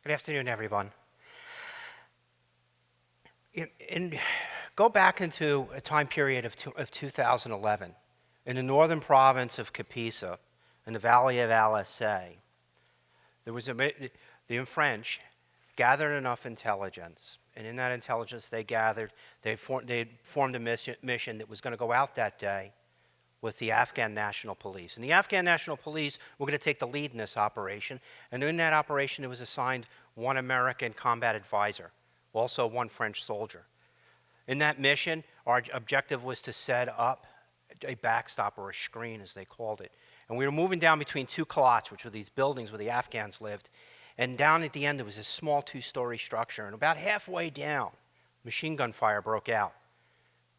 Good afternoon, everyone. Go back into a time period of 2011. In the northern province of Capisa, in the valley of Alsace, the French gathered enough intelligence, and in that intelligence they formed a mission that was going to go out that day with the Afghan National Police. And the Afghan National Police were going to take the lead in this operation, and in that operation it was assigned one American combat advisor, also one French soldier. In that mission, our objective was to set up a backstop or a screen, as they called it. And we were moving down between two calots, which were these buildings where the Afghans lived, and down at the end there was a small two-story structure, and about halfway down, machine gun fire broke out,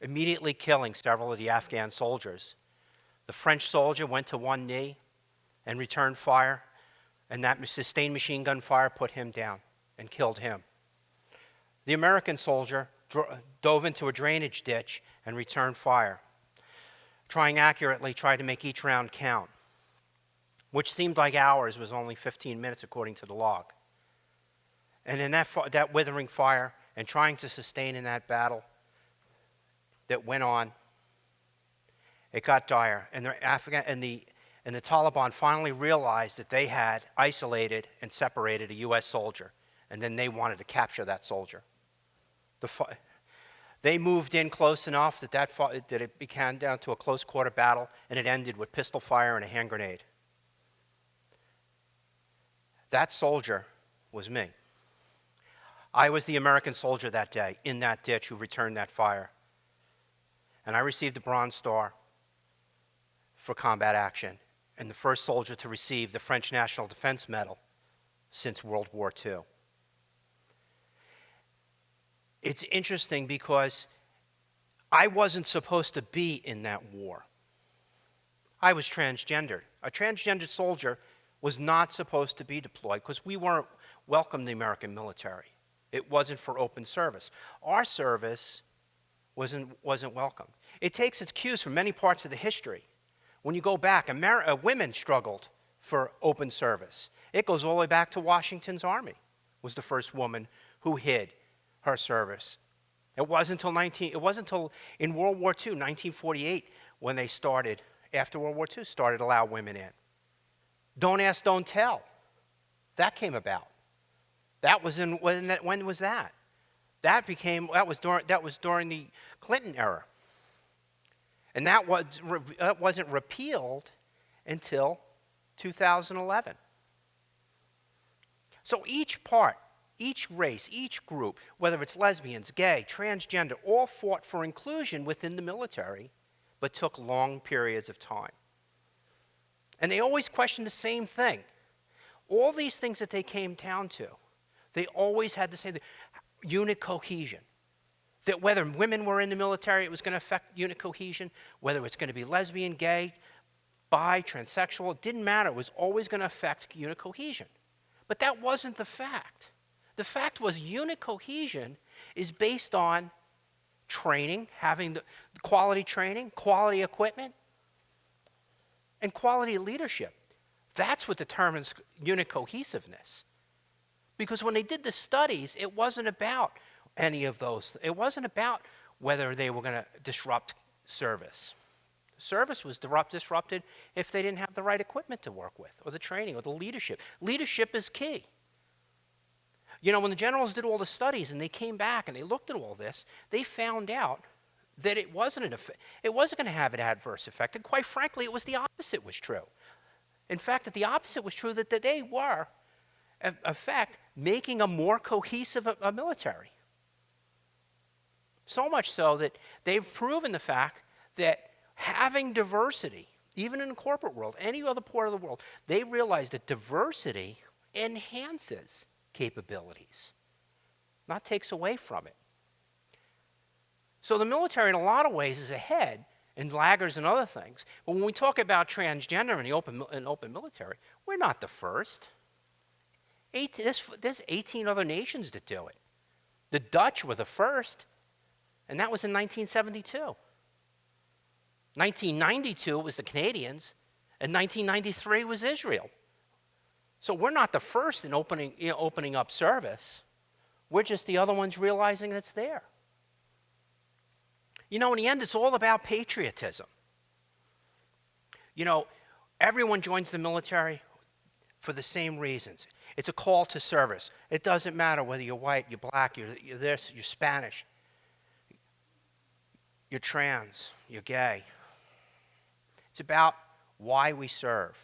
immediately killing several of the Afghan soldiers. The French soldier went to one knee and returned fire, and that sustained machine gun fire put him down and killed him. The American soldier dove into a drainage ditch and returned fire, tried to make each round count, which seemed like hours was only 15 minutes according to the log. And in that withering fire and trying to sustain in that battle that went on, it got dire, and the Taliban finally realized that they had isolated and separated a U.S. soldier, and then they wanted to capture that soldier. They moved in close enough that it became down to a close quarter battle, and it ended with pistol fire and a hand grenade. That soldier was me. I was the American soldier that day in that ditch who returned that fire, and I received the Bronze Star for combat action, and the first soldier to receive the French National Defense Medal since World War II. It's interesting because I wasn't supposed to be in that war. I was transgendered. A transgender soldier was not supposed to be deployed because we weren't welcome in the American military. It wasn't for open service. Our service wasn't welcome. It takes its cues from many parts of the history. When you go back, women struggled for open service. It goes all the way back to Washington's Army, was the first woman who hid her service. It wasn't until in World War II, 1948, when they started, after World War II, started to allow women in. Don't ask, don't tell. That came about. When was that? That was during the Clinton era. And that wasn't repealed until 2011. So each part, each race, each group, whether it's lesbians, gay, transgender, all fought for inclusion within the military, but took long periods of time. And they always questioned the same thing. All these things that they came down to, they always had the same thing: unit cohesion. That whether women were in the military, it was going to affect unit cohesion. Whether it's going to be lesbian, gay, bi, transsexual, it didn't matter. It was always going to affect unit cohesion. But that wasn't the fact. The fact was unit cohesion is based on training, having the quality training, quality equipment, and quality leadership. That's what determines unit cohesiveness. Because when they did the studies, it wasn't about any of those. It wasn't about whether they were going to disrupt service. Service was disrupted if they didn't have the right equipment to work with, or the training, or the leadership. Leadership is key. You know, when the generals did all the studies and they came back and they looked at all this, they found out that it wasn't going to have an adverse effect. And quite frankly, it was the opposite was true. In fact, that the opposite was true, that they were, in fact, making a more cohesive military. So much so that they've proven the fact that having diversity, even in the corporate world, any other part of the world, they realize that diversity enhances capabilities, not takes away from it. So the military, in a lot of ways, is ahead in laggards and other things. But when we talk about transgender in the open military, we're not the first. There's 18 other nations that do it. The Dutch were the first, and that was in 1972. 1992 was the Canadians, and 1993 was Israel. So we're not the first in opening up service. We're just the other ones realizing it's there. In the end, it's all about patriotism. Everyone joins the military for the same reasons. It's a call to service. It doesn't matter whether you're white, you're black, you're this, you're Spanish, you're trans, you're gay. It's about why we serve.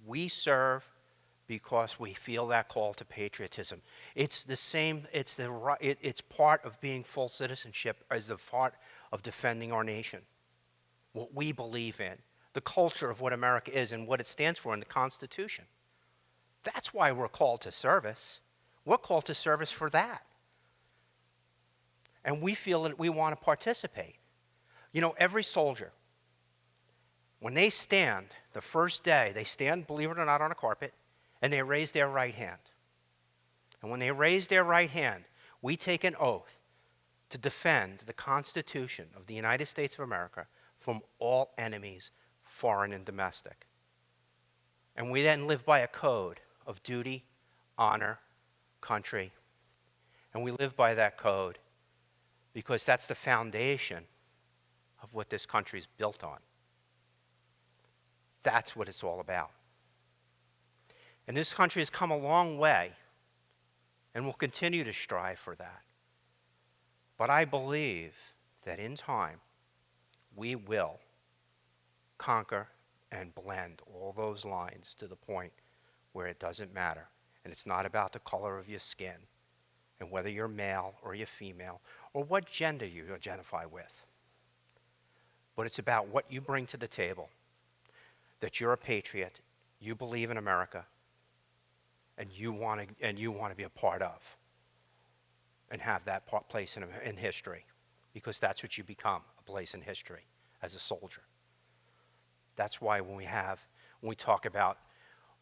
We serve because we feel that call to patriotism. It's the same, it's part of being full citizenship as the part of defending our nation, what we believe in, the culture of what America is and what it stands for in the Constitution. That's why we're called to service. We're called to service for that. And we feel that we want to participate. Every soldier, when they stand, the first day, they stand, believe it or not, on a carpet, and they raise their right hand. And when they raise their right hand, we take an oath to defend the Constitution of the United States of America from all enemies, foreign and domestic. And we then live by a code of duty, honor, country. And we live by that code because that's the foundation of what this country is built on. That's what it's all about. And this country has come a long way and will continue to strive for that. But I believe that in time, we will conquer and blend all those lines to the point where it doesn't matter. And it's not about the color of your skin and whether you're male or you're female or what gender you identify with. But it's about what you bring to the table, that you're a patriot, you believe in America, and you want to be a part of and have that place in history, because that's what you become, a place in history as a soldier. That's why when we talk about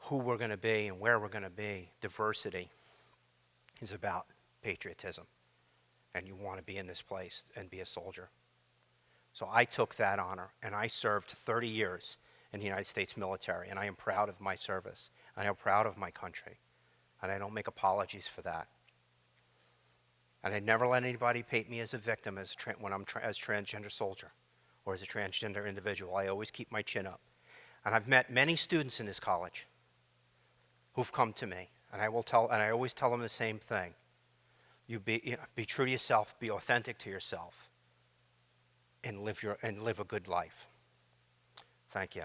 who we're going to be and where we're going to be, diversity is about patriotism, and you want to be in this place and be a soldier. So I took that honor, and I served 30 years in the United States military, and I am proud of my service, and I am proud of my country, and I don't make apologies for that. And I never let anybody paint me as a victim as transgender soldier or as a transgender individual. I always keep my chin up. And I've met many students in this college who've come to me, and I always tell them the same thing. Be true to yourself, be authentic to yourself, and live a good life. Thank you.